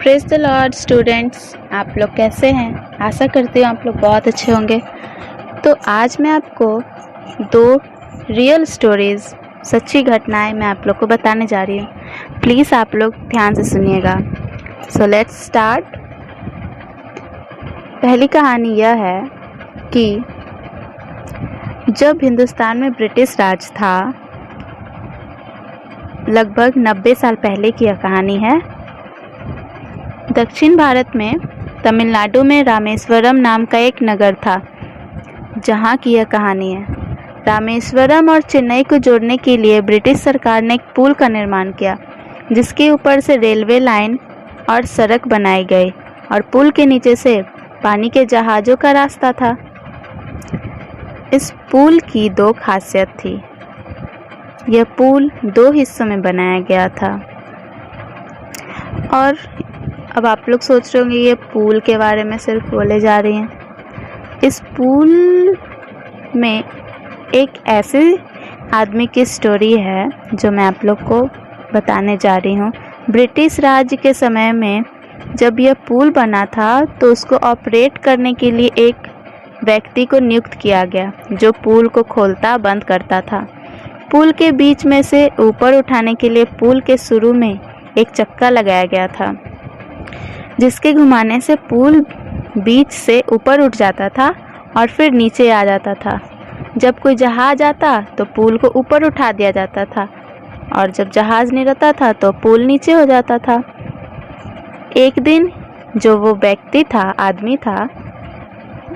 Praise the Lord students, आप लोग कैसे हैं? आशा करती हूँ आप लोग बहुत अच्छे होंगे। तो आज मैं आपको दो रियल स्टोरीज, सच्ची घटनाएं मैं आप लोग को बताने जा रही हूँ। प्लीज़ आप लोग ध्यान से सुनिएगा। So let's start. पहली कहानी यह है कि जब हिंदुस्तान में ब्रिटिश राज था, लगभग 90 साल पहले की यह कहानी है। दक्षिण भारत में तमिलनाडु में रामेश्वरम नाम का एक नगर था, जहाँ की यह कहानी है। रामेश्वरम और चेन्नई को जोड़ने के लिए ब्रिटिश सरकार ने एक पुल का निर्माण किया, जिसके ऊपर से रेलवे लाइन और सड़क बनाई गई और पुल के नीचे से पानी के जहाज़ों का रास्ता था। इस पुल की दो खासियत थी। यह पुल दो हिस्सों में बनाया गया था। और अब आप लोग सोच रहे होंगे ये पुल के बारे में सिर्फ बोले जा रही हैं। इस पुल में एक ऐसे आदमी की स्टोरी है जो मैं आप लोग को बताने जा रही हूँ। ब्रिटिश राज के समय में जब यह पुल बना था तो उसको ऑपरेट करने के लिए एक व्यक्ति को नियुक्त किया गया, जो पुल को खोलता बंद करता था। पुल के बीच में से ऊपर उठाने के लिए पुल के शुरू में एक चक्का लगाया गया था, जिसके घुमाने से पुल बीच से ऊपर उठ जाता था और फिर नीचे आ जाता था। जब कोई जहाज़ आता तो पुल को ऊपर उठा दिया जाता था, और जब जहाज़ नहीं रहता था तो पुल नीचे हो जाता था। एक दिन जो वो व्यक्ति था, आदमी था,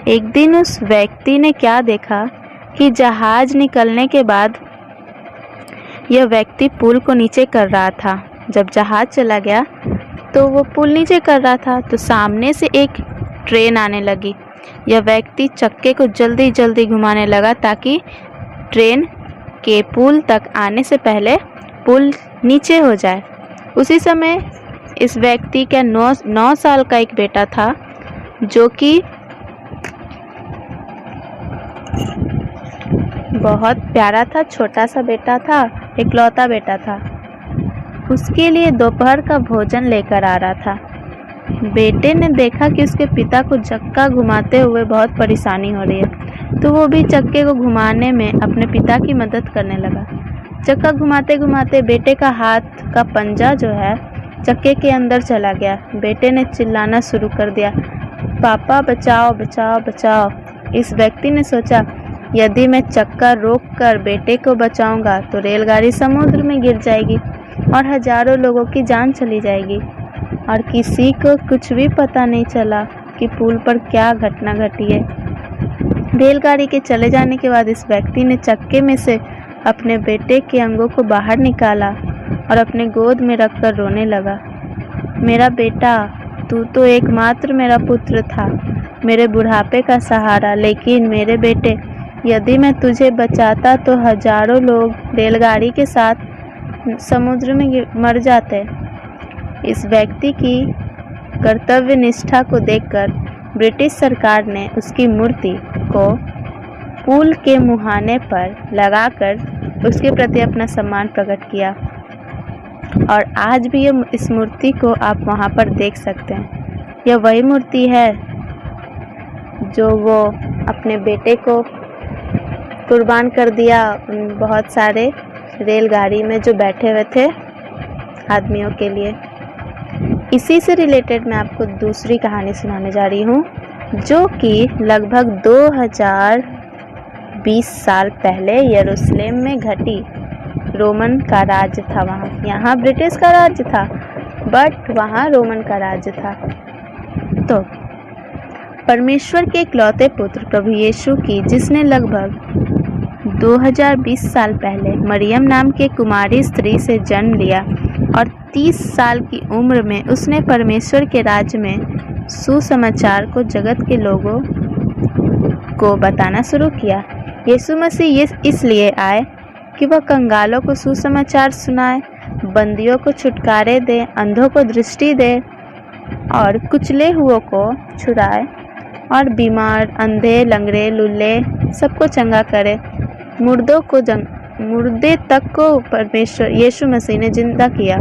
एक दिन उस व्यक्ति ने क्या देखा कि जहाज़ निकलने के बाद यह व्यक्ति पुल को नीचे कर रहा था। जब जहाज़ चला गया तो वो पुल नीचे कर रहा था, तो सामने से एक ट्रेन आने लगी। यह व्यक्ति चक्के को जल्दी जल्दी घुमाने लगा ताकि ट्रेन के पुल तक आने से पहले पुल नीचे हो जाए। उसी समय इस व्यक्ति का 9 साल का एक बेटा था, जो कि बहुत प्यारा था। छोटा सा बेटा था, इकलौता बेटा था। उसके लिए दोपहर का भोजन लेकर आ रहा था। बेटे ने देखा कि उसके पिता को चक्का घुमाते हुए बहुत परेशानी हो रही है, तो वो भी चक्के को घुमाने में अपने पिता की मदद करने लगा। चक्का घुमाते घुमाते बेटे का हाथ का पंजा जो है चक्के के अंदर चला गया। बेटे ने चिल्लाना शुरू कर दिया, पापा बचाओ बचाओ बचाओ। इस व्यक्ति ने सोचा, यदि मैं चक्का रोककर बेटे को बचाऊंगा तो रेलगाड़ी समुद्र में गिर जाएगी और हजारों लोगों की जान चली जाएगी, और किसी को कुछ भी पता नहीं चला कि पुल पर क्या घटना घटी है। रेलगाड़ी के चले जाने के बाद इस व्यक्ति ने चक्के में से अपने बेटे के अंगों को बाहर निकाला और अपने गोद में रखकर रोने लगा। मेरा बेटा, तू तो एकमात्र मेरा पुत्र था, मेरे बुढ़ापे का सहारा। लेकिन मेरे बेटे, यदि मैं तुझे बचाता तो हजारों लोग रेलगाड़ी के साथ समुद्र में मर जाते। इस व्यक्ति की कर्तव्य निष्ठा को देखकर ब्रिटिश सरकार ने उसकी मूर्ति को पुल के मुहाने पर लगाकर उसके प्रति अपना सम्मान प्रकट किया, और आज भी इस मूर्ति को आप वहां पर देख सकते हैं। यह वही मूर्ति है जो वो अपने बेटे को कुर्बान कर दिया उन बहुत सारे रेलगाड़ी में जो बैठे हुए थे आदमियों के लिए। इसी से रिलेटेड मैं आपको दूसरी कहानी सुनाने जा रही हूँ, जो कि लगभग 2020 साल पहले यरूशलेम में घटी। रोमन का राज्य था वहाँ। यहाँ ब्रिटिश का राज्य था, बट वहाँ रोमन का राज्य था। तो परमेश्वर के इकलौते पुत्र प्रभु यीशु की, जिसने लगभग 2020 साल पहले मरियम नाम के कुमारी स्त्री से जन्म लिया, और 30 साल की उम्र में उसने परमेश्वर के राज्य में सुसमाचार को जगत के लोगों को बताना शुरू किया। यीशु मसीह इसलिए आए कि वह कंगालों को सुसमाचार सुनाए, बंदियों को छुटकारे दे, अंधों को दृष्टि दे और कुचले हुओं को छुड़ाए, और बीमार, अंधे, लंगड़े, लुल्ले सबको चंगा करे। मुर्दे तक को परमेश्वर यीशु मसीह ने जिंदा किया।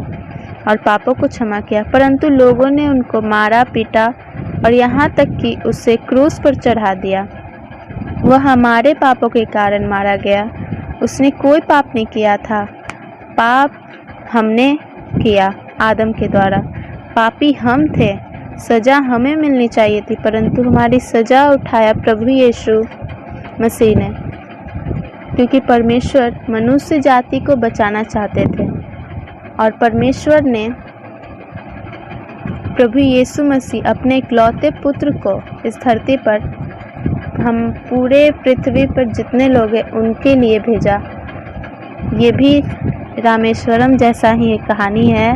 और पापों को क्षमा किया, परंतु लोगों ने उनको मारा पीटा और यहाँ तक कि उसे क्रूस पर चढ़ा दिया। वह हमारे पापों के कारण मारा गया। उसने कोई पाप नहीं किया था, पाप हमने किया आदम के द्वारा। पापी हम थे, सज़ा हमें मिलनी चाहिए थी, परंतु हमारी सज़ा उठाया प्रभु यीशु मसीह ने, क्योंकि परमेश्वर मनुष्य जाति को बचाना चाहते थे। और परमेश्वर ने प्रभु यीशु मसीह अपने इकलौते पुत्र को इस धरती पर, हम पूरे पृथ्वी पर जितने लोग हैं उनके लिए भेजा। ये भी रामेश्वरम जैसा ही एक कहानी है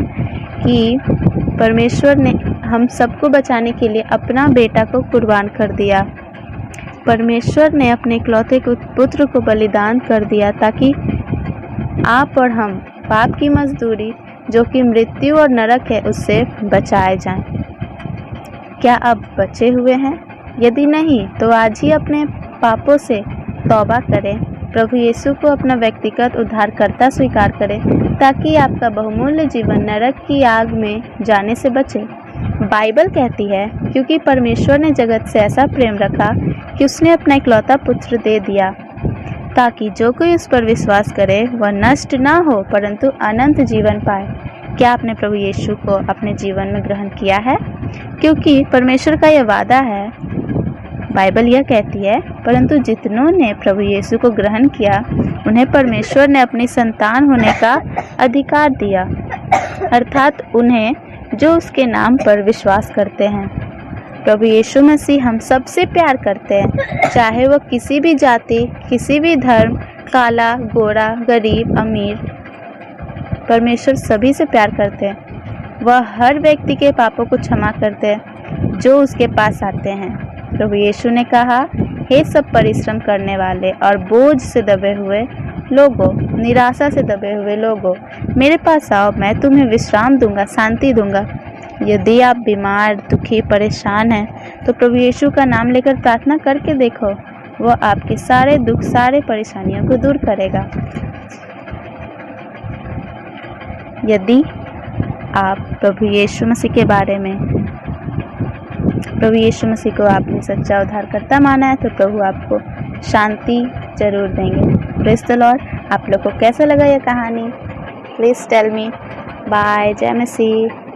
कि परमेश्वर ने हम सबको बचाने के लिए अपना बेटा को कुर्बान कर दिया। परमेश्वर ने अपने इकलौते पुत्र को बलिदान कर दिया ताकि आप और हम पाप की मजदूरी जो कि मृत्यु और नरक है उससे बचाए जाएं। क्या आप बचे हुए हैं? यदि नहीं तो आज ही अपने पापों से तौबा करें, प्रभु यीशु को अपना व्यक्तिगत उद्धारकर्ता स्वीकार करें ताकि आपका बहुमूल्य जीवन नरक की आग में जाने से बचे। बाइबल कहती है, क्योंकि परमेश्वर ने जगत से ऐसा प्रेम रखा कि उसने अपना इकलौता पुत्र दे दिया, ताकि जो कोई उस पर विश्वास करे वह नष्ट ना हो परंतु अनंत जीवन पाए। क्या आपने प्रभु यीशु को अपने जीवन में ग्रहण किया है? क्योंकि परमेश्वर का यह वादा है, बाइबल यह कहती है, परंतु जितनों ने प्रभु यीशु को ग्रहण किया उन्हें परमेश्वर ने अपनी संतान होने का अधिकार दिया, अर्थात उन्हें जो उसके नाम पर विश्वास करते हैं। प्रभु यीशु मसीह हम सबसे प्यार करते हैं, चाहे वह किसी भी जाति, किसी भी धर्म, काला, गोरा, गरीब, अमीर। परमेश्वर सभी से प्यार करते हैं। वह हर व्यक्ति के पापों को क्षमा करते हैं जो उसके पास आते हैं। प्रभु यीशु ने कहा, हे सब परिश्रम करने वाले और बोझ से दबे हुए लोगों, निराशा से दबे हुए लोगों, मेरे पास आओ, मैं तुम्हें विश्राम दूंगा, शांति दूंगा। यदि आप बीमार, दुखी, परेशान हैं तो प्रभु यीशु का नाम लेकर प्रार्थना करके देखो, वह आपके सारे दुख, सारे परेशानियों को दूर करेगा। यदि आप प्रभु यीशु मसीह के बारे में, प्रभु यीशु मसीह को आपने सच्चा उद्धारकर्ता माना है तो प्रभु आपको शांति जरूर देंगे। Praise the Lord. आप लोग को कैसा लगा यह कहानी? Please tell me. बाय। जय मसीह।